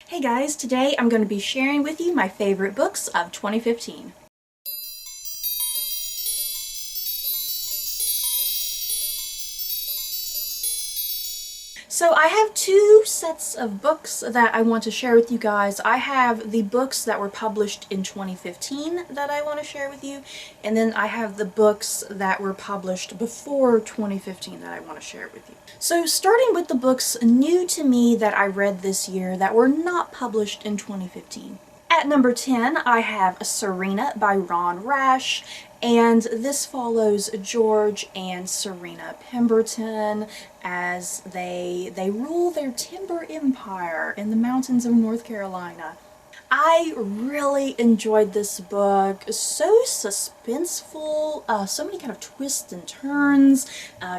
Hey guys, today I'm going to be sharing with you my favorite books of 2015. So I have two sets of books that I want to share with you guys. I have the books that were published in 2015 that I want to share with you, and then I have the books that were published before 2015 that I want to share with you. So starting with the books new to me that I read this year that were not published in 2015. At number 10, I have Serena by Ron Rash, and this follows George and Serena Pemberton as they rule their timber empire in the mountains of North Carolina. I really enjoyed this book. So suspenseful, so many kind of twists and turns,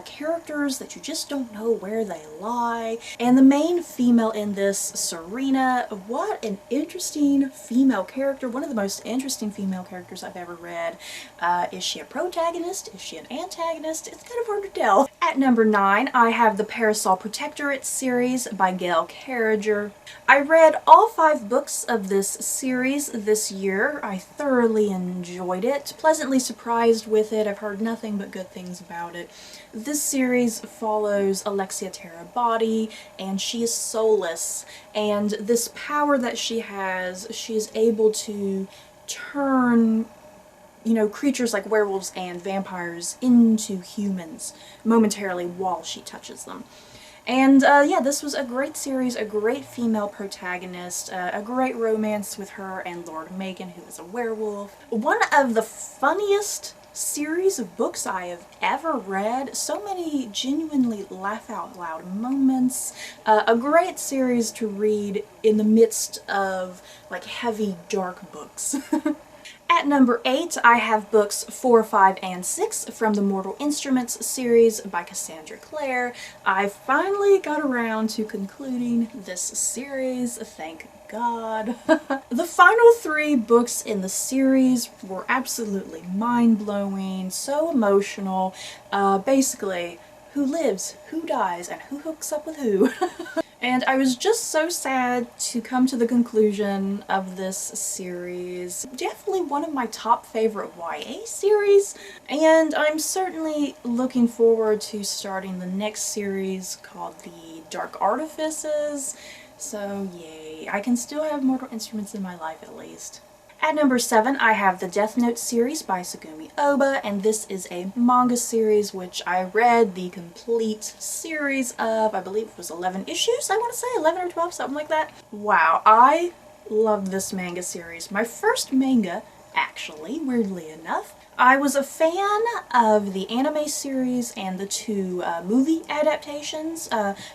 characters that you just don't know where they lie. And the main female in this, Serena, what an interesting female character. One of the most interesting female characters I've ever read. Is she a protagonist? Is she an antagonist? It's kind of hard to tell. At number 9, I have the Parasol Protectorate series by Gail Carriger. I read all 5 books of this series this year. I thoroughly enjoyed it. Pleasantly surprised with it. I've heard nothing but good things about it. This series follows Alexia Terabody, and she is soulless, and this power that she has, she is able to turn creatures like werewolves and vampires into humans momentarily while she touches them. And yeah, this was a great series, a great female protagonist, a great romance with her and Lord Megan, who is a werewolf. One of the funniest series of books I have ever read. So many genuinely laugh out loud moments. A great series to read in the midst of like heavy, dark books. At number 8, I have books 4, 5, and 6 from the Mortal Instruments series by Cassandra Clare. I finally got around to concluding this series, thank God. The final 3 books in the series were absolutely mind-blowing, so emotional. Basically, who lives, who dies, and who hooks up with who. And I was just so sad to come to the conclusion of this series. Definitely one of my top favorite YA series, and I'm certainly looking forward to starting the next series called The Dark Artifices. So yay, I can still have Mortal Instruments in my life at least. At number 7, I have the Death Note series by Tsugumi Ohba, and this is a manga series which I read the complete series of, I believe it was 11 issues, I want to say, 11 or 12, something like that. Wow, I love this manga series. My first manga, actually, weirdly enough. I was a fan of the anime series and the 2 movie adaptations,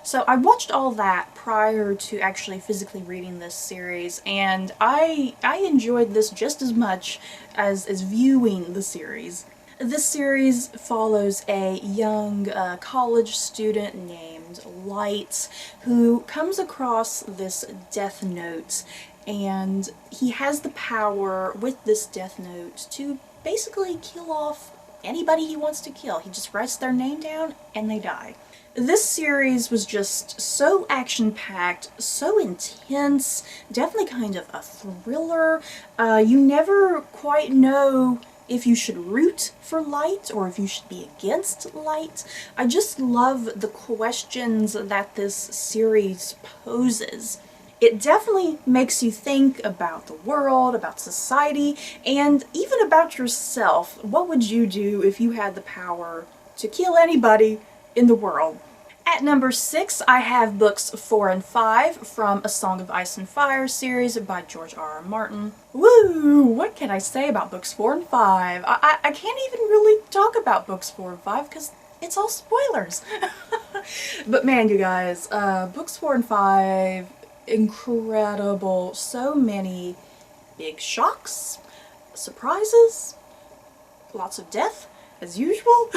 so I watched all that prior to actually physically reading this series, and I enjoyed this just as much as viewing the series. This series follows a young college student named Light who comes across this Death Note, and he has the power with this Death Note to basically kill off anybody he wants to kill. He just writes their name down and they die. This series was just so action-packed, so intense, definitely kind of a thriller. You never quite know if you should root for Light or if you should be against Light. I just love the questions that this series poses. It definitely makes you think about the world, about society, and even about yourself. What would you do if you had the power to kill anybody in the world? At number 6, I have books 4 and 5 from A Song of Ice and Fire series by George R.R. Martin. Woo! What can I say about books 4 and 5? I can't even really talk about books 4 and 5 because it's all spoilers. But man, you guys, books 4 and 5... incredible. So many big shocks, surprises, lots of death, as usual.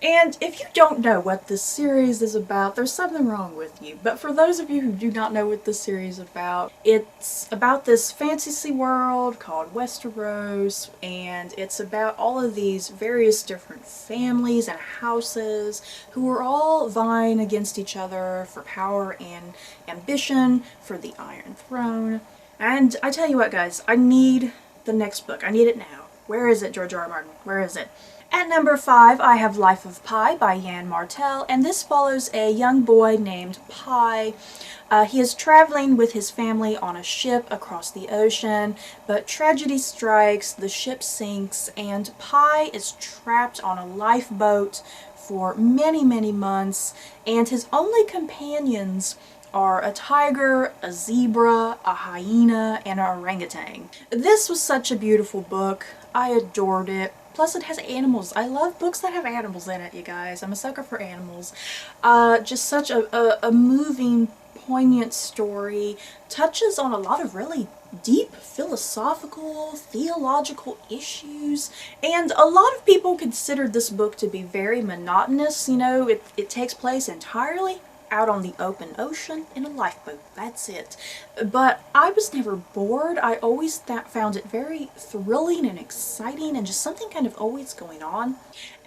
And if you don't know what this series is about, there's something wrong with you. But for those of you who do not know what this series is about, it's about this fantasy world called Westeros, and it's about all of these various different families and houses who are all vying against each other for power and ambition for the Iron Throne. And I tell you what, guys, I need the next book. I need it now. Where is it, George R. R. Martin? Where is it? At number 5, I have Life of Pi by Jan Martel, and this follows a young boy named Pi. He is traveling with his family on a ship across the ocean, but tragedy strikes, the ship sinks, and Pi is trapped on a lifeboat for many, many months, and his only companions are a tiger, a zebra, a hyena, and an orangutan. This was such a beautiful book. I adored it. Plus it has animals. I love books that have animals in it, you guys. I'm a sucker for animals. Just such a moving, poignant story. Touches on a lot of really deep philosophical, theological issues. And a lot of people considered this book to be very monotonous. You know, it takes place entirely out on the open ocean in a lifeboat. That's it. But I was never bored. I always found it very thrilling and exciting and just something kind of always going on.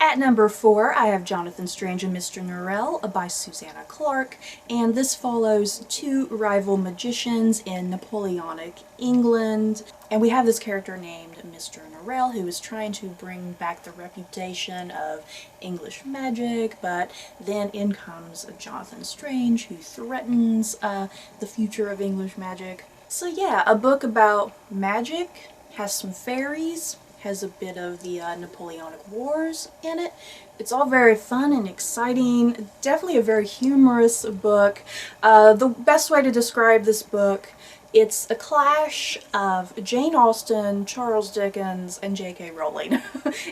At number 4, I have Jonathan Strange and Mr. Norrell by Susanna Clarke, and this follows two rival magicians in Napoleonic England. And we have this character named Mr. Norrell who is trying to bring back the reputation of English magic, but then in comes Jonathan Strange who threatens the future of English magic. So yeah, a book about magic, has some fairies, has a bit of the Napoleonic Wars in it. It's all very fun and exciting. Definitely a very humorous book. The best way to describe this book, it's a clash of Jane Austen, Charles Dickens, and J.K. Rowling.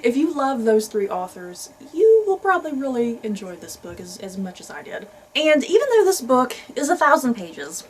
If you love those three authors, you will probably really enjoy this book as much as I did. And even though this book is 1,000 pages,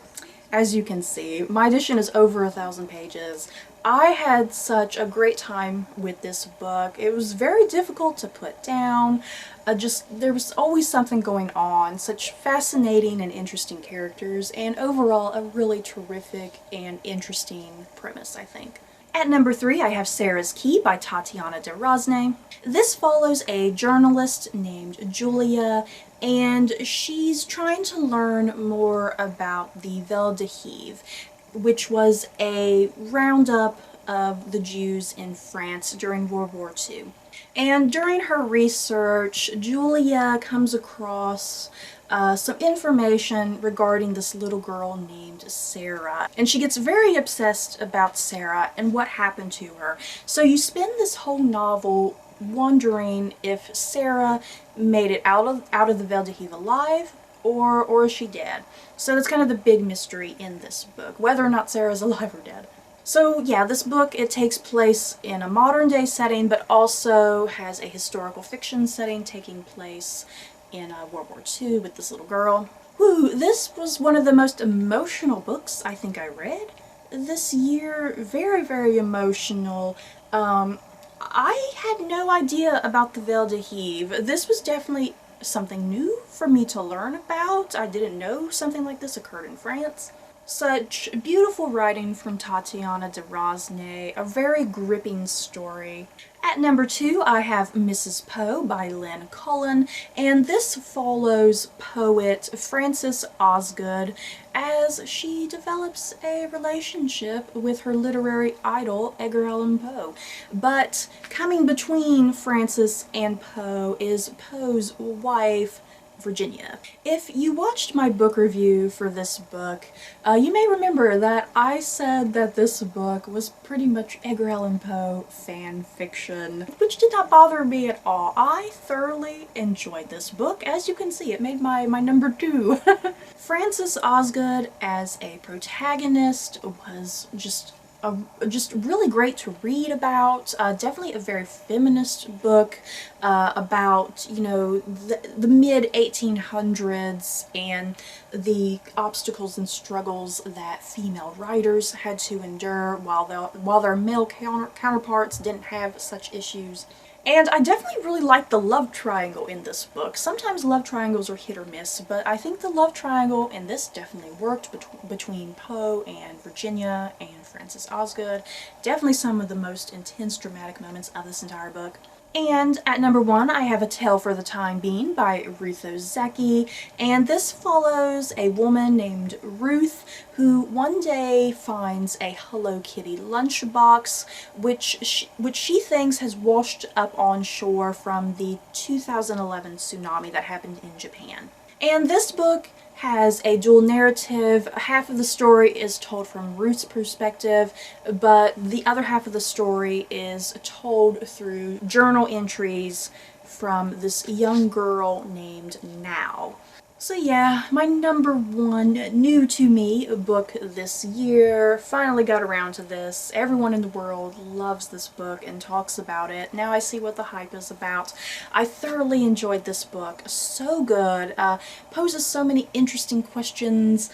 as you can see, my edition is over 1,000 pages. I had such a great time with this book. It was very difficult to put down. There was always something going on, such fascinating and interesting characters, and overall a really terrific and interesting premise, I think. At number 3, I have Sarah's Key by Tatiana de Rosne. This follows a journalist named Julia, and she's trying to learn more about the Vel de Hive, which was a roundup of the Jews in France during World War II. And during her research, Julia comes across some information regarding this little girl named Sarah. And she gets very obsessed about Sarah and what happened to her. So you spend this whole novel wondering if Sarah made it out of the Vel de Hive alive, or is she dead? So that's kind of the big mystery in this book, whether or not Sarah's alive or dead. So yeah, this book, it takes place in a modern day setting, but also has a historical fiction setting taking place in World War II with this little girl. Woo, this was one of the most emotional books I think I read this year. Very, very emotional. I had no idea about the Vel de Hive. This was definitely something new for me to learn about. I didn't know something like this occurred in France. Such beautiful writing from Tatiana de Rosne, a very gripping story. At number 2, I have Mrs. Poe by Lynn Cullen, and this follows poet Frances Osgood as she develops a relationship with her literary idol Edgar Allan Poe. But coming between Frances and Poe is Poe's wife, Virginia. If you watched my book review for this book, you may remember that I said that this book was pretty much Edgar Allan Poe fan fiction, which did not bother me at all. I thoroughly enjoyed this book. As you can see, it made my number 2. Frances Osgood as a protagonist was just really great to read about. Definitely a very feminist book about, you know, the mid-1800s and the obstacles and struggles that female writers had to endure while their male counterparts didn't have such issues. And I definitely really like the love triangle in this book. Sometimes love triangles are hit or miss, but I think the love triangle in this definitely worked between Poe and Virginia and Frances Osgood. Definitely some of the most intense dramatic moments of this entire book. And at number 1, I have A Tale for the Time Being by Ruth Ozeki, and this follows a woman named Ruth who one day finds a Hello Kitty lunchbox which she thinks has washed up on shore from the 2011 tsunami that happened in Japan. And this book has a dual narrative. Half of the story is told from Ruth's perspective, but the other half of the story is told through journal entries from this young girl named Now. So yeah, my number 1 new to me book this year. Finally got around to this. Everyone in the world loves this book and talks about it. Now I see what the hype is about. I thoroughly enjoyed this book. So good. Poses so many interesting questions.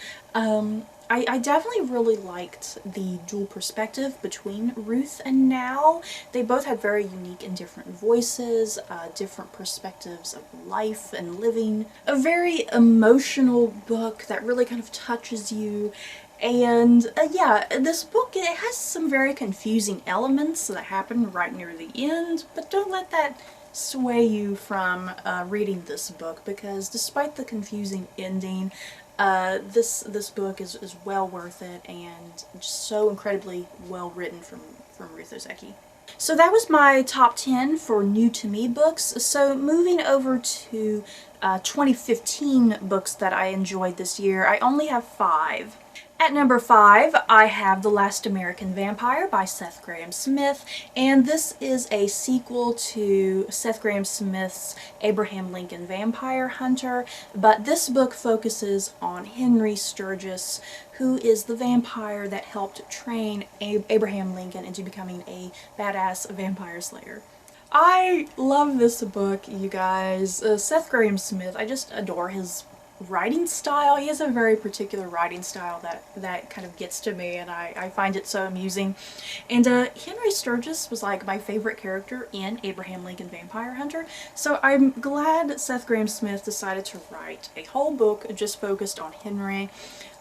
I definitely really liked the dual perspective between Ruth and Now. They both had very unique and different voices, different perspectives of life and living. A very emotional book that really kind of touches you. And yeah, this book, it has some very confusing elements that happen right near the end, but don't let that sway you from reading this book, because despite the confusing ending, this book is well worth it and just so incredibly well written from Ruth Ozeki. So that was my top 10 for new to me books. So moving over to 2015 books that I enjoyed this year, I only have 5. At number 5, I have The Last American Vampire by Seth Grahame-Smith, and this is a sequel to Seth Grahame-Smith's Abraham Lincoln Vampire Hunter, but this book focuses on Henry Sturgis, who is the vampire that helped train Abraham Lincoln into becoming a badass vampire slayer. I love this book, you guys. Seth Grahame-Smith, I just adore his writing style. He has a very particular writing style that kind of gets to me, and I find it so amusing. And Henry Sturgis was like my favorite character in Abraham Lincoln Vampire Hunter, so I'm glad Seth Grahame-Smith decided to write a whole book just focused on Henry.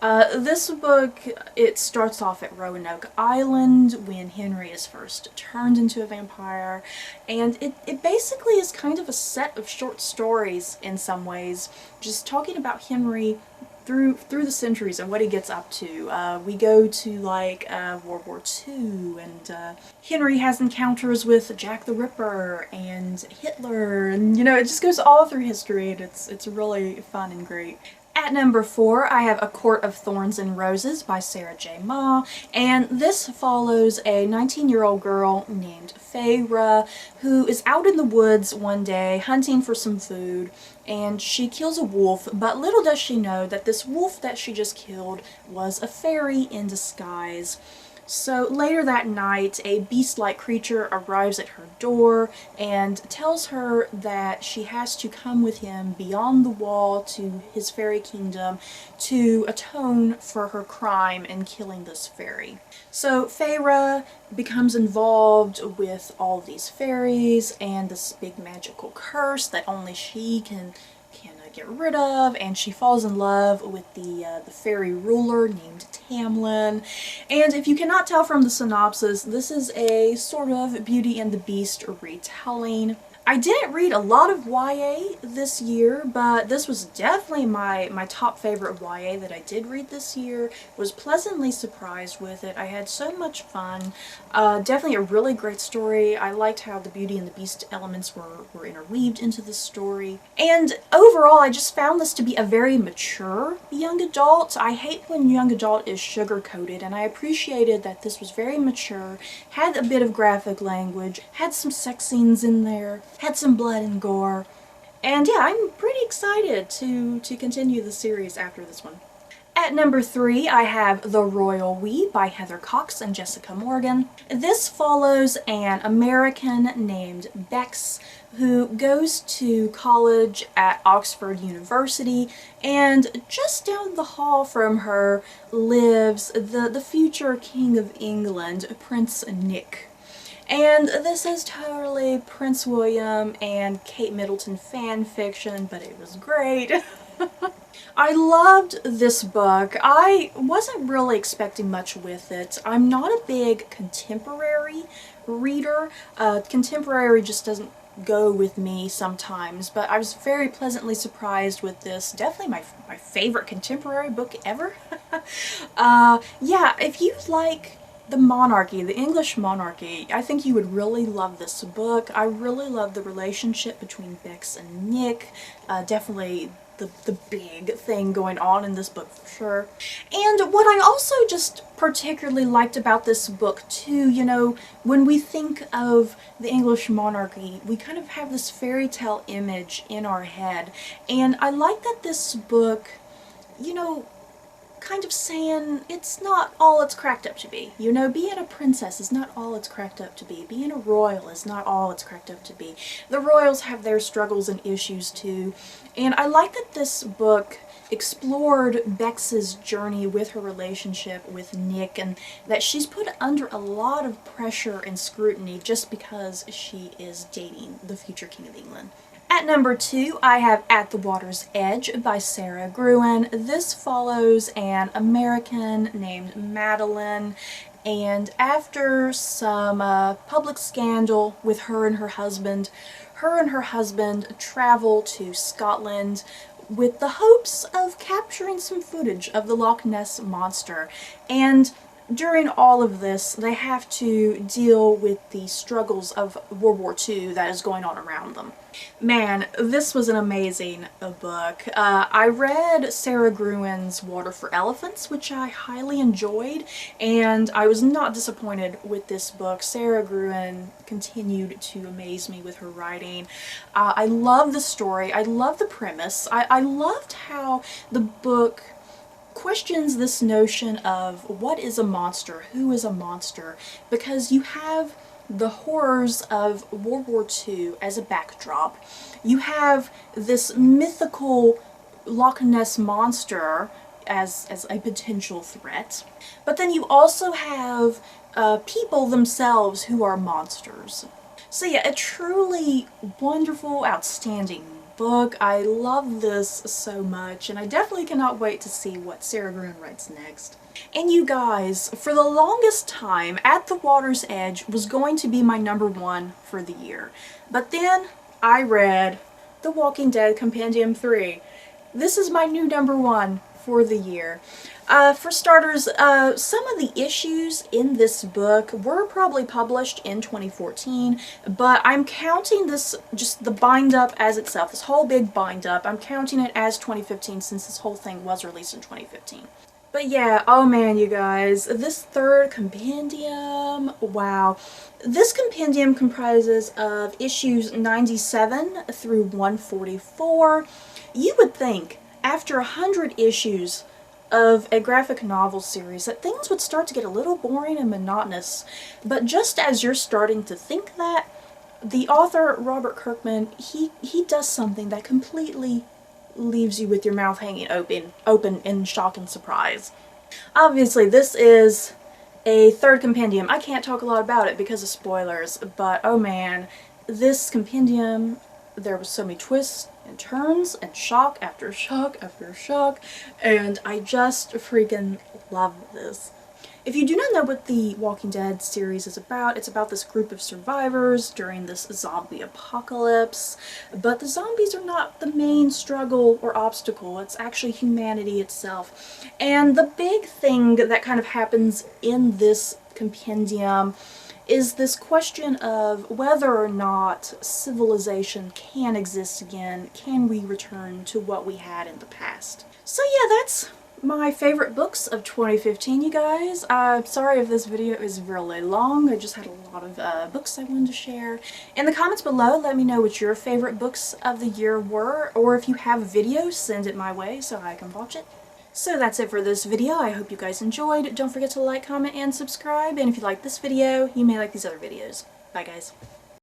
This book, it starts off at Roanoke Island when Henry is first turned into a vampire, and it basically is kind of a set of short stories in some ways, just talking about Henry through the centuries and what he gets up to. We go to like World War II, and Henry has encounters with Jack the Ripper and Hitler, and you know, it just goes all through history, and it's really fun and great. At number 4, I have A Court of Thorns and Roses by Sarah J. Maas, and this follows a 19-year-old girl named Feyre who is out in the woods one day hunting for some food, and she kills a wolf, but little does she know that this wolf that she just killed was a fairy in disguise. So later that night, a beast-like creature arrives at her door and tells her that she has to come with him beyond the wall to his fairy kingdom to atone for her crime in killing this fairy. So Feyre becomes involved with all these fairies and this big magical curse that only she can get rid of, and she falls in love with the fairy ruler named Tamlin. And if you cannot tell from the synopsis, this is a sort of Beauty and the Beast retelling. I didn't read a lot of YA this year, but this was definitely my top favorite YA that I did read this year. Was pleasantly surprised with it. I had so much fun. Definitely a really great story. I liked how the Beauty and the Beast elements were interweaved into the story. And overall, I just found this to be a very mature young adult. I hate when young adult is sugar-coated, and I appreciated that this was very mature, had a bit of graphic language, had some sex scenes in there, had some blood and gore, and yeah, I'm pretty excited to continue the series after this one. At number 3, I have The Royal We by Heather Cox and Jessica Morgan. This follows an American named Bex who goes to college at Oxford University, and just down the hall from her lives the future King of England, Prince Nick. And this is totally Prince William and Kate Middleton fan fiction, but it was great. I loved this book. I wasn't really expecting much with it. I'm not a big contemporary reader. Contemporary just doesn't go with me sometimes, but I was very pleasantly surprised with this. Definitely my favorite contemporary book ever. Yeah, if you like the monarchy, the English monarchy, I think you would really love this book. I really love the relationship between Bex and Nick. Definitely the big thing going on in this book for sure. And what I also just particularly liked about this book too, you know, when we think of the English monarchy, we kind of have this fairy tale image in our head. And I like that this book, you know, kind of saying it's not all it's cracked up to be. You know, being a princess is not all it's cracked up to be. Being a royal is not all it's cracked up to be. The royals have their struggles and issues too. And I like that this book explored Bex's journey with her relationship with Nick, and that she's put under a lot of pressure and scrutiny just because she is dating the future King of England. At number 2, I have At the Water's Edge by Sarah Gruen. This follows an American named Madeline, and after some public scandal with her and her husband travel to Scotland with the hopes of capturing some footage of the Loch Ness Monster. And during all of this, they have to deal with the struggles of World War II that is going on around them. Man, this was an amazing book. I read Sarah Gruen's Water for Elephants, which I highly enjoyed, and I was not disappointed with this book. Sarah Gruen continued to amaze me with her writing. I love the story. I love the premise. I loved how the book questions this notion of what is a monster, who is a monster, because you have the horrors of World War II as a backdrop. You have this mythical Loch Ness Monster as a potential threat, but then you also have people themselves who are monsters. So yeah, a truly wonderful, outstanding book. I love this so much, and I definitely cannot wait to see what Sarah Gruen writes next. And you guys, for the longest time, At the Water's Edge was going to be my number 1 for the year. But then I read The Walking Dead Compendium 3. This is my new number 1 for the year. For starters, some of the issues in this book were probably published in 2014, but I'm counting this, just the bind-up as itself, this whole big bind-up, I'm counting it as 2015 since this whole thing was released in 2015. But yeah, oh man, you guys, this third compendium, wow. This compendium comprises of issues 97 through 144. You would think, after 100 issues of a graphic novel series, that things would start to get a little boring and monotonous. But just as you're starting to think that, the author, Robert Kirkman, he does something that completely leaves you with your mouth hanging open in shock and surprise. Obviously, this is a third compendium. I can't talk a lot about it because of spoilers, but oh man, this compendium, there was so many twists and turns and shock after shock after shock, and I just freaking love this. If you do not know what the Walking Dead series is about, it's about this group of survivors during this zombie apocalypse, but the zombies are not the main struggle or obstacle, it's actually humanity itself. And the big thing that kind of happens in this compendium is this question of whether or not civilization can exist again. Can we return to what we had in the past? So yeah, that's my favorite books of 2015, you guys. Sorry if this video is really long. I just had a lot of books I wanted to share. In the comments below, let me know what your favorite books of the year were, or if you have a video, send it my way so I can watch it. So that's it for this video. I hope you guys enjoyed. Don't forget to like, comment, and subscribe. And if you like this video, you may like these other videos. Bye, guys.